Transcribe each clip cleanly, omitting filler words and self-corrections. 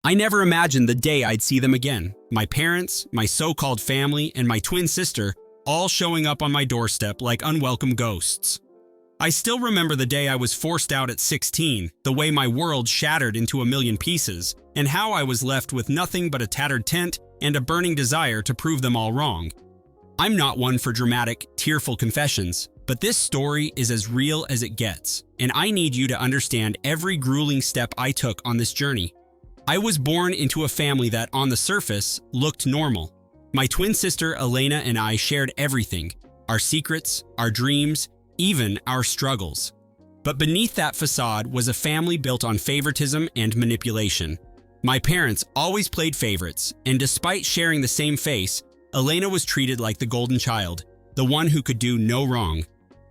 I never imagined the day I'd see them again. My parents, my so-called family, and my twin sister all showing up on my doorstep like unwelcome ghosts. I still remember the day I was forced out at 16, the way my world shattered into a million pieces, and how I was left with nothing but a tattered tent and a burning desire to prove them all wrong. I'm not one for dramatic, tearful confessions, but this story is as real as it gets, and I need you to understand every grueling step I took on this journey. I was born into a family that, on the surface, looked normal. My twin sister Elena and I shared everything, our secrets, our dreams, even our struggles. But beneath that facade was a family built on favoritism and manipulation. My parents always played favorites, and despite sharing the same face, Elena was treated like the golden child, the one who could do no wrong.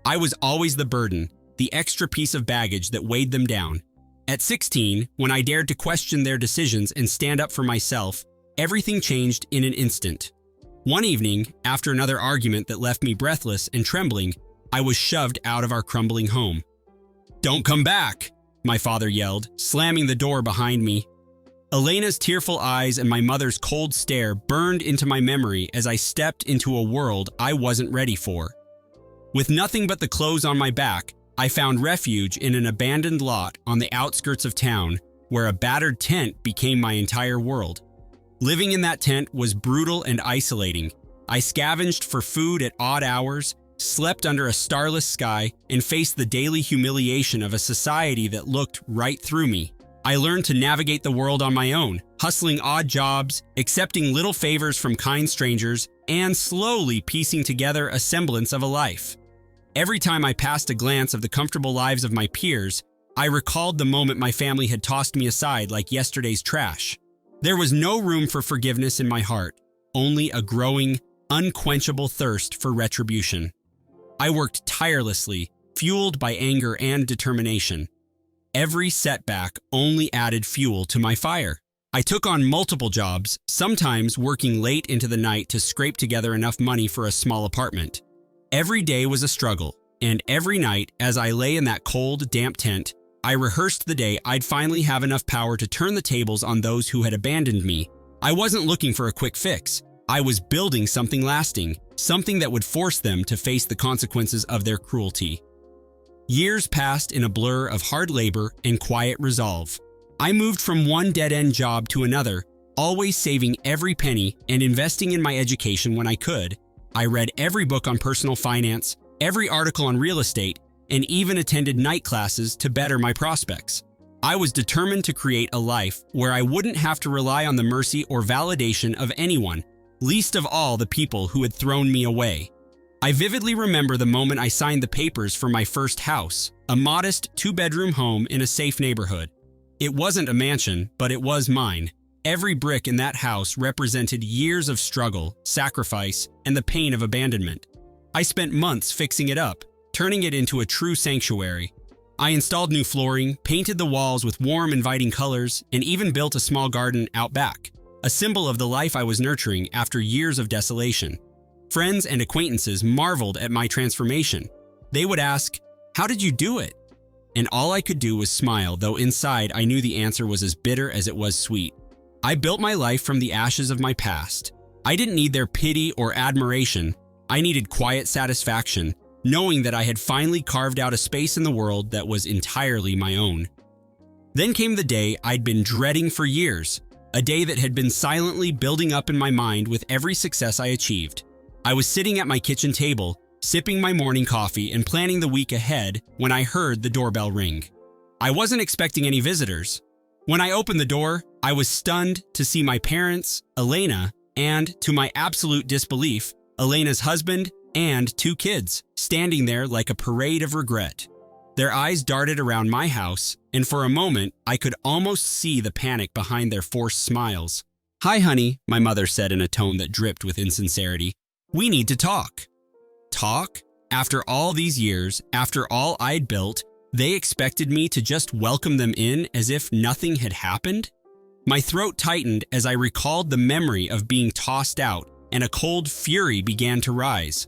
I was always the burden, the extra piece of baggage that weighed them down. At 16, when I dared to question their decisions and stand up for myself, everything changed in an instant. One evening, after another argument that left me breathless and trembling, I was shoved out of our crumbling home. "Don't come back!" my father yelled, slamming the door behind me. Elena's tearful eyes and my mother's cold stare burned into my memory as I stepped into a world I wasn't ready for. With nothing but the clothes on my back, I found refuge in an abandoned lot on the outskirts of town, where a battered tent became my entire world. Living in that tent was brutal and isolating. I scavenged for food at odd hours, slept under a starless sky, and faced the daily humiliation of a society that looked right through me. I learned to navigate the world on my own, hustling odd jobs, accepting little favors from kind strangers, and slowly piecing together a semblance of a life. Every time I passed a glance of the comfortable lives of my peers, I recalled the moment my family had tossed me aside like yesterday's trash. There was no room for forgiveness in my heart, only a growing, unquenchable thirst for retribution. I worked tirelessly, fueled by anger and determination. Every setback only added fuel to my fire. I took on multiple jobs, sometimes working late into the night to scrape together enough money for a small apartment. Every day was a struggle, and every night, as I lay in that cold, damp tent, I rehearsed the day I'd finally have enough power to turn the tables on those who had abandoned me. I wasn't looking for a quick fix. I was building something lasting, something that would force them to face the consequences of their cruelty. Years passed in a blur of hard labor and quiet resolve. I moved from one dead-end job to another, always saving every penny and investing in my education when I could. I read every book on personal finance, every article on real estate, and even attended night classes to better my prospects. I was determined to create a life where I wouldn't have to rely on the mercy or validation of anyone, least of all the people who had thrown me away. I vividly remember the moment I signed the papers for my first house, a modest two-bedroom home in a safe neighborhood. It wasn't a mansion, but it was mine. Every brick in that house represented years of struggle, sacrifice, and the pain of abandonment. I spent months fixing it up, turning it into a true sanctuary. I installed new flooring, painted the walls with warm, inviting colors, and even built a small garden out back, a symbol of the life I was nurturing after years of desolation. Friends and acquaintances marveled at my transformation. They would ask, "How did you do it?" And all I could do was smile, though inside I knew the answer was as bitter as it was sweet. I built my life from the ashes of my past. I didn't need their pity or admiration. I needed quiet satisfaction, knowing that I had finally carved out a space in the world that was entirely my own. Then came the day I'd been dreading for years, a day that had been silently building up in my mind with every success I achieved. I was sitting at my kitchen table, sipping my morning coffee and planning the week ahead when I heard the doorbell ring. I wasn't expecting any visitors. When I opened the door, I was stunned to see my parents, Elena, and, to my absolute disbelief, Elena's husband and 2 kids, standing there like a parade of regret. Their eyes darted around my house, and for a moment, I could almost see the panic behind their forced smiles. "Hi, honey," my mother said in a tone that dripped with insincerity. "We need to talk." Talk? After all these years, after all I'd built, they expected me to just welcome them in as if nothing had happened? My throat tightened as I recalled the memory of being tossed out, and a cold fury began to rise.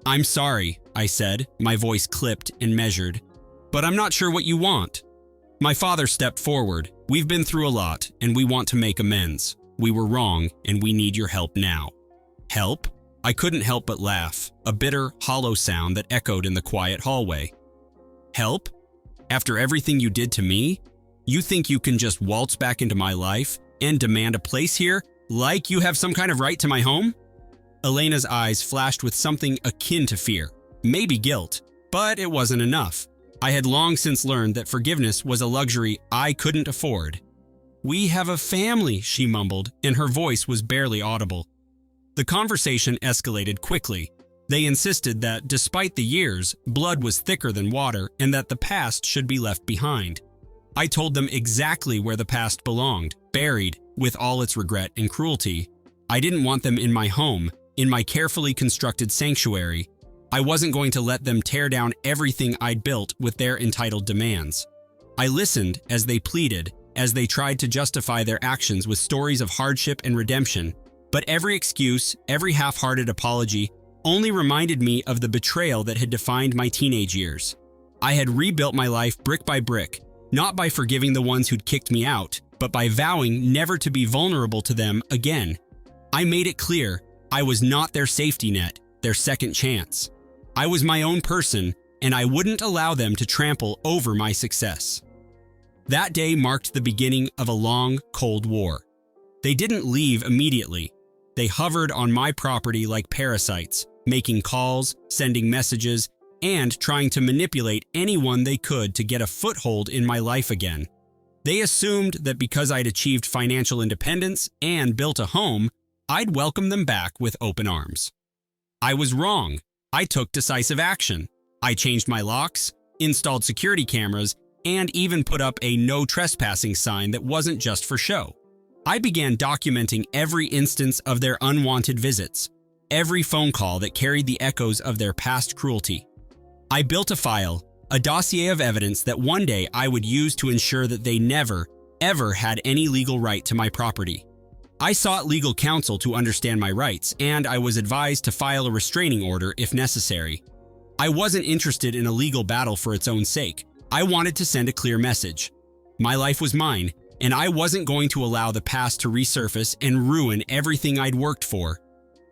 "I'm sorry," I said, my voice clipped and measured, "but I'm not sure what you want." My father stepped forward. We've been through a lot, and we want to make amends. We were wrong, and we need your help now. Help? I couldn't help but laugh, a bitter, hollow sound that echoed in the quiet hallway. Help? After everything you did to me? You think you can just waltz back into my life and demand a place here, like you have some kind of right to my home? Elena's eyes flashed with something akin to fear, maybe guilt, but it wasn't enough. I had long since learned that forgiveness was a luxury I couldn't afford. We have a family, she mumbled, and her voice was barely audible. The conversation escalated quickly. They insisted that, despite the years, blood was thicker than water and that the past should be left behind. I told them exactly where the past belonged, buried, with all its regret and cruelty. I didn't want them in my home, in my carefully constructed sanctuary. I wasn't going to let them tear down everything I'd built with their entitled demands. I listened as they pleaded, as they tried to justify their actions with stories of hardship and redemption. But every excuse, every half-hearted apology, only reminded me of the betrayal that had defined my teenage years. I had rebuilt my life brick by brick, not by forgiving the ones who'd kicked me out, but by vowing never to be vulnerable to them again. I made it clear I was not their safety net, their second chance. I was my own person, and I wouldn't allow them to trample over my success. That day marked the beginning of a long, cold war. They didn't leave immediately. They hovered on my property like parasites, making calls, sending messages, and trying to manipulate anyone they could to get a foothold in my life again. They assumed that because I'd achieved financial independence and built a home, I'd welcome them back with open arms. I was wrong. I took decisive action. I changed my locks, installed security cameras, and even put up a no trespassing sign that wasn't just for show. I began documenting every instance of their unwanted visits, every phone call that carried the echoes of their past cruelty. I built a file, a dossier of evidence that one day I would use to ensure that they never, ever had any legal right to my property. I sought legal counsel to understand my rights, and I was advised to file a restraining order if necessary. I wasn't interested in a legal battle for its own sake. I wanted to send a clear message. My life was mine, and I wasn't going to allow the past to resurface and ruin everything I'd worked for.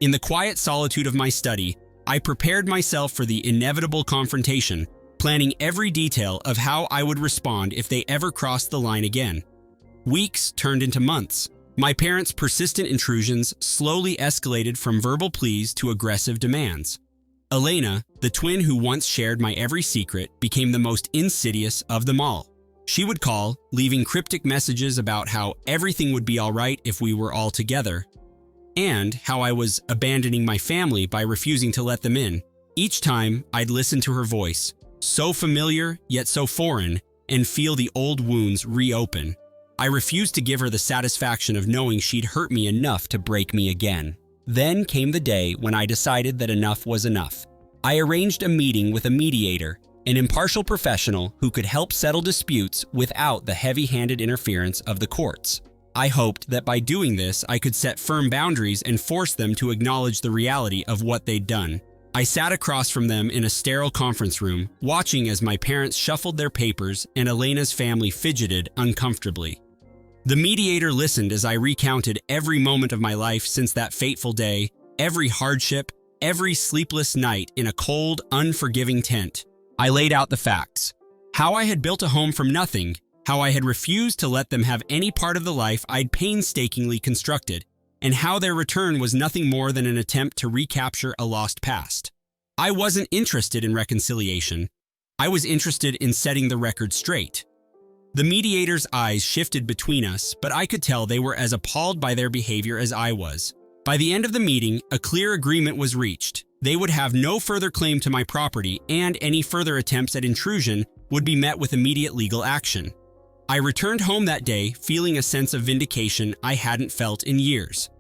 In the quiet solitude of my study, I prepared myself for the inevitable confrontation, planning every detail of how I would respond if they ever crossed the line again. Weeks turned into months. My parents' persistent intrusions slowly escalated from verbal pleas to aggressive demands. Elena, the twin who once shared my every secret, became the most insidious of them all. She would call, leaving cryptic messages about how everything would be all right if we were all together, and how I was abandoning my family by refusing to let them in. Each time, I'd listen to her voice, so familiar yet so foreign, and feel the old wounds reopen. I refused to give her the satisfaction of knowing she'd hurt me enough to break me again. Then came the day when I decided that enough was enough. I arranged a meeting with a mediator, an impartial professional who could help settle disputes without the heavy-handed interference of the courts. I hoped that by doing this, I could set firm boundaries and force them to acknowledge the reality of what they'd done. I sat across from them in a sterile conference room, watching as my parents shuffled their papers and Elena's family fidgeted uncomfortably. The mediator listened as I recounted every moment of my life since that fateful day, every hardship, every sleepless night in a cold, unforgiving tent. I laid out the facts. How I had built a home from nothing, how I had refused to let them have any part of the life I'd painstakingly constructed, and how their return was nothing more than an attempt to recapture a lost past. I wasn't interested in reconciliation. I was interested in setting the record straight. The mediator's eyes shifted between us, but I could tell they were as appalled by their behavior as I was. By the end of the meeting, a clear agreement was reached. They would have no further claim to my property, and any further attempts at intrusion would be met with immediate legal action. I returned home that day feeling a sense of vindication I hadn't felt in years.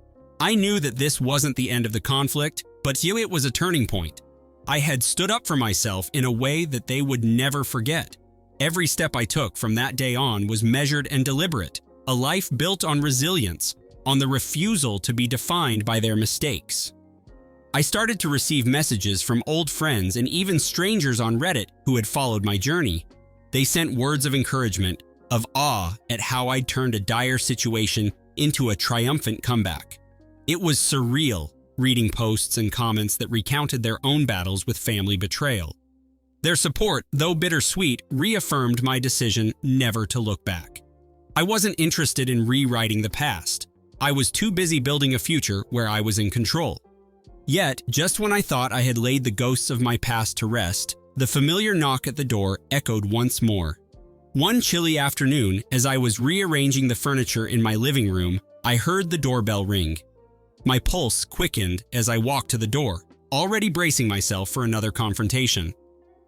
I knew that this wasn't the end of the conflict, but it was a turning point. I had stood up for myself in a way that they would never forget. Every step I took from that day on was measured and deliberate, a life built on resilience, on the refusal to be defined by their mistakes. I started to receive messages from old friends and even strangers on Reddit who had followed my journey. They sent words of encouragement, of awe at how I'd turned a dire situation into a triumphant comeback. It was surreal reading posts and comments that recounted their own battles with family betrayal. Their support, though bittersweet, reaffirmed my decision never to look back. I wasn't interested in rewriting the past. I was too busy building a future where I was in control. Yet, just when I thought I had laid the ghosts of my past to rest, the familiar knock at the door echoed once more. One chilly afternoon, as I was rearranging the furniture in my living room, I heard the doorbell ring. My pulse quickened as I walked to the door, already bracing myself for another confrontation.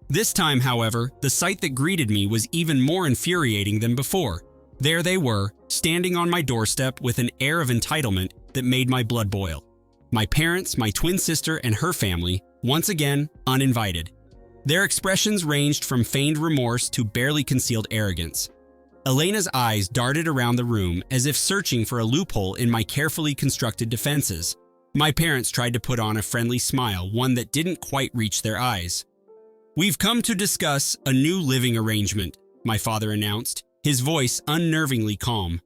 This time, however, the sight that greeted me was even more infuriating than before. There they were, standing on my doorstep with an air of entitlement that made my blood boil. My parents, my twin sister, and her family, once again, uninvited. Their expressions ranged from feigned remorse to barely concealed arrogance. Elena's eyes darted around the room as if searching for a loophole in my carefully constructed defenses. My parents tried to put on a friendly smile, one that didn't quite reach their eyes. "We've come to discuss a new living arrangement," my father announced, his voice unnervingly calm.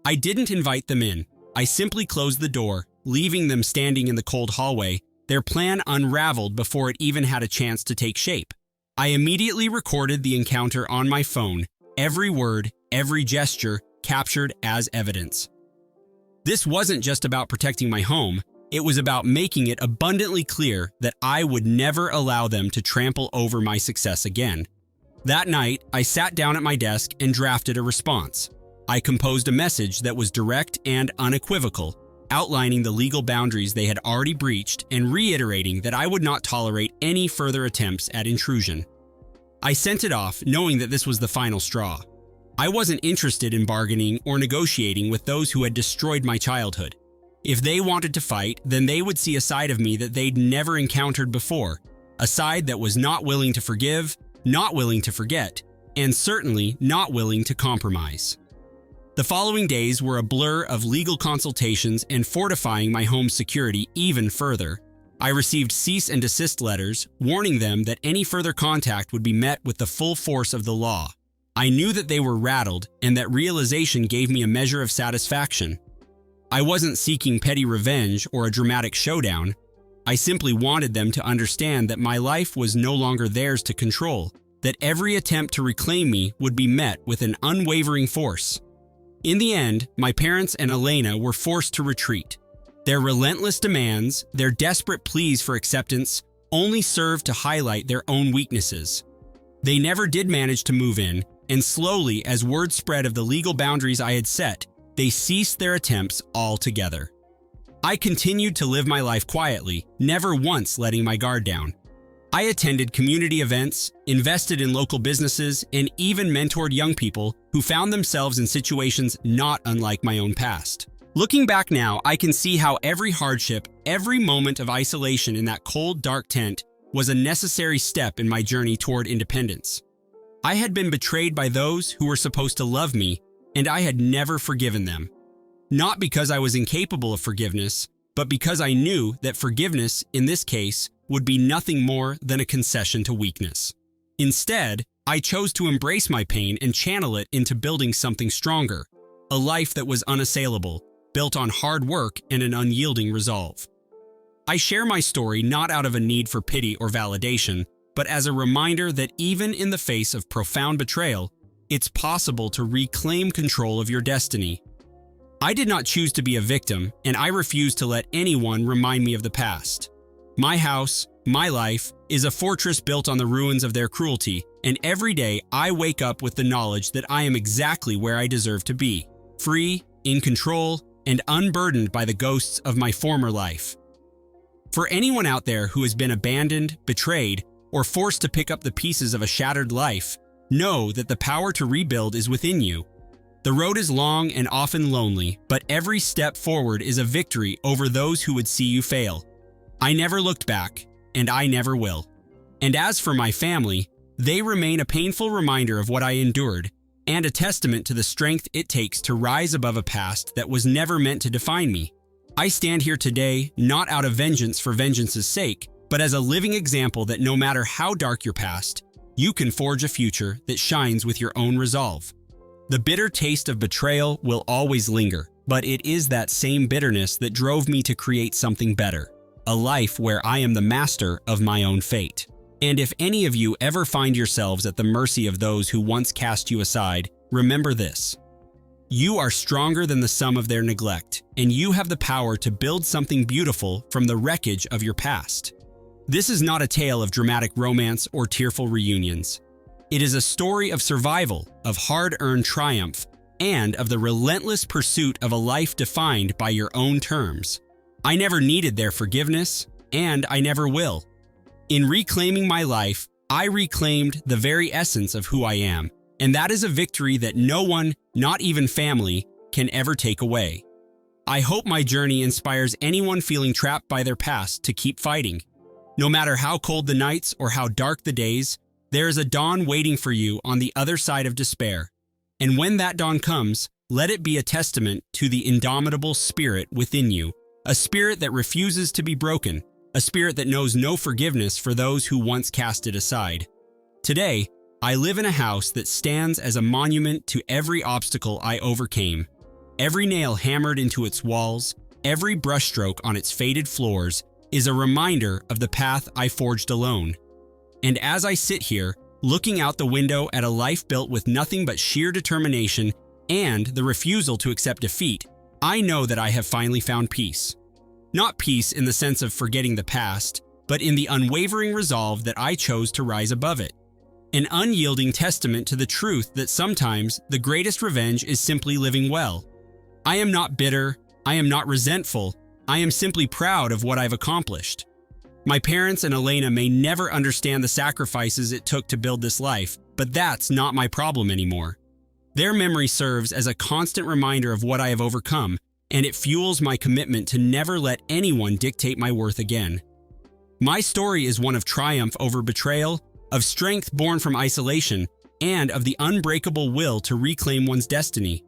I didn't invite them in. I simply closed the door, leaving them standing in the cold hallway. Their plan unraveled before it even had a chance to take shape. I immediately recorded the encounter on my phone, every word, every gesture captured as evidence. This wasn't just about protecting my home, it was about making it abundantly clear that I would never allow them to trample over my success again. That night, I sat down at my desk and drafted a response. I composed a message that was direct and unequivocal, outlining the legal boundaries they had already breached and reiterating that I would not tolerate any further attempts at intrusion. I sent it off, knowing that this was the final straw. I wasn't interested in bargaining or negotiating with those who had destroyed my childhood. If they wanted to fight, then they would see a side of me that they'd never encountered before, a side that was not willing to forgive, not willing to forget, and certainly not willing to compromise. The following days were a blur of legal consultations and fortifying my home's security even further. I received cease and desist letters, warning them that any further contact would be met with the full force of the law. I knew that they were rattled, and that realization gave me a measure of satisfaction. I wasn't seeking petty revenge or a dramatic showdown. I simply wanted them to understand that my life was no longer theirs to control, that every attempt to reclaim me would be met with an unwavering force. In the end, my parents and Elena were forced to retreat. Their relentless demands, their desperate pleas for acceptance, only served to highlight their own weaknesses. They never did manage to move in, and slowly, as word spread of the legal boundaries I had set, they ceased their attempts altogether. I continued to live my life quietly, never once letting my guard down. I attended community events, invested in local businesses, and even mentored young people who found themselves in situations not unlike my own past. Looking back now, I can see how every hardship, every moment of isolation in that cold, dark tent was a necessary step in my journey toward independence. I had been betrayed by those who were supposed to love me, and I had never forgiven them. Not because I was incapable of forgiveness, but because I knew that forgiveness, in this case, would be nothing more than a concession to weakness. Instead, I chose to embrace my pain and channel it into building something stronger, a life that was unassailable, built on hard work and an unyielding resolve. I share my story not out of a need for pity or validation, but as a reminder that even in the face of profound betrayal, it's possible to reclaim control of your destiny. I did not choose to be a victim, and I refuse to let anyone remind me of the past. My house, my life, is a fortress built on the ruins of their cruelty, and every day I wake up with the knowledge that I am exactly where I deserve to be, free, in control, and unburdened by the ghosts of my former life. For anyone out there who has been abandoned, betrayed, or forced to pick up the pieces of a shattered life, know that the power to rebuild is within you. The road is long and often lonely, but every step forward is a victory over those who would see you fail. I never looked back, and I never will. And as for my family, they remain a painful reminder of what I endured, and a testament to the strength it takes to rise above a past that was never meant to define me. I stand here today not out of vengeance for vengeance's sake, but as a living example that no matter how dark your past, you can forge a future that shines with your own resolve. The bitter taste of betrayal will always linger, but it is that same bitterness that drove me to create something better, a life where I am the master of my own fate. And if any of you ever find yourselves at the mercy of those who once cast you aside, remember this. You are stronger than the sum of their neglect, and you have the power to build something beautiful from the wreckage of your past. This is not a tale of dramatic romance or tearful reunions. It is a story of survival, of hard-earned triumph, and of the relentless pursuit of a life defined by your own terms. I never needed their forgiveness, and I never will. In reclaiming my life, I reclaimed the very essence of who I am, and that is a victory that no one, not even family, can ever take away. I hope my journey inspires anyone feeling trapped by their past to keep fighting. No matter how cold the nights or how dark the days, there is a dawn waiting for you on the other side of despair. And when that dawn comes, let it be a testament to the indomitable spirit within you, a spirit that refuses to be broken, a spirit that knows no forgiveness for those who once cast it aside. Today, I live in a house that stands as a monument to every obstacle I overcame. Every nail hammered into its walls, every brushstroke on its faded floors is a reminder of the path I forged alone. And as I sit here, looking out the window at a life built with nothing but sheer determination and the refusal to accept defeat, I know that I have finally found peace. Not peace in the sense of forgetting the past, but in the unwavering resolve that I chose to rise above it. An unyielding testament to the truth that sometimes the greatest revenge is simply living well. I am not bitter, I am not resentful, I am simply proud of what I've accomplished. My parents and Elena may never understand the sacrifices it took to build this life, but that's not my problem anymore. Their memory serves as a constant reminder of what I have overcome, and it fuels my commitment to never let anyone dictate my worth again. My story is one of triumph over betrayal, of strength born from isolation, and of the unbreakable will to reclaim one's destiny.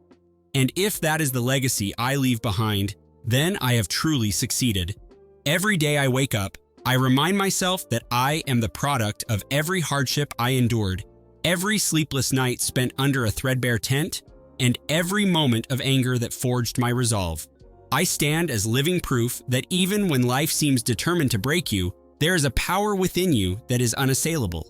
And if that is the legacy I leave behind, then I have truly succeeded. Every day I wake up, I remind myself that I am the product of every hardship I endured, every sleepless night spent under a threadbare tent, and every moment of anger that forged my resolve. I stand as living proof that even when life seems determined to break you, there is a power within you that is unassailable.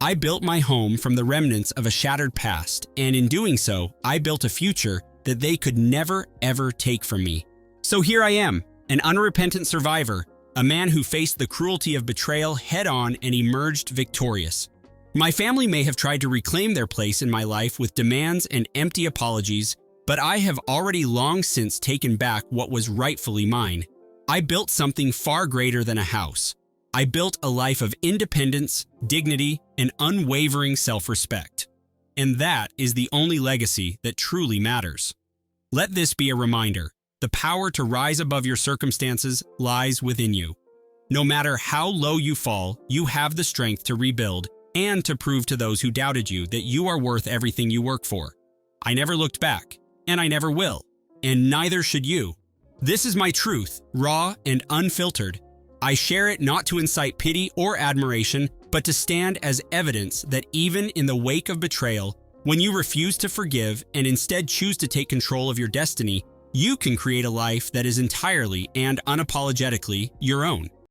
I built my home from the remnants of a shattered past, and in doing so, I built a future that they could never, ever take from me. So here I am, an unrepentant survivor, a man who faced the cruelty of betrayal head-on and emerged victorious. My family may have tried to reclaim their place in my life with demands and empty apologies, but I have already long since taken back what was rightfully mine. I built something far greater than a house. I built a life of independence, dignity, and unwavering self-respect. And that is the only legacy that truly matters. Let this be a reminder. The power to rise above your circumstances lies within you. No matter how low you fall, you have the strength to rebuild and to prove to those who doubted you that you are worth everything you work for. I never looked back, and I never will, and neither should you. This is my truth, raw and unfiltered. I share it not to incite pity or admiration, but to stand as evidence that even in the wake of betrayal, when you refuse to forgive and instead choose to take control of your destiny, you can create a life that is entirely and unapologetically your own.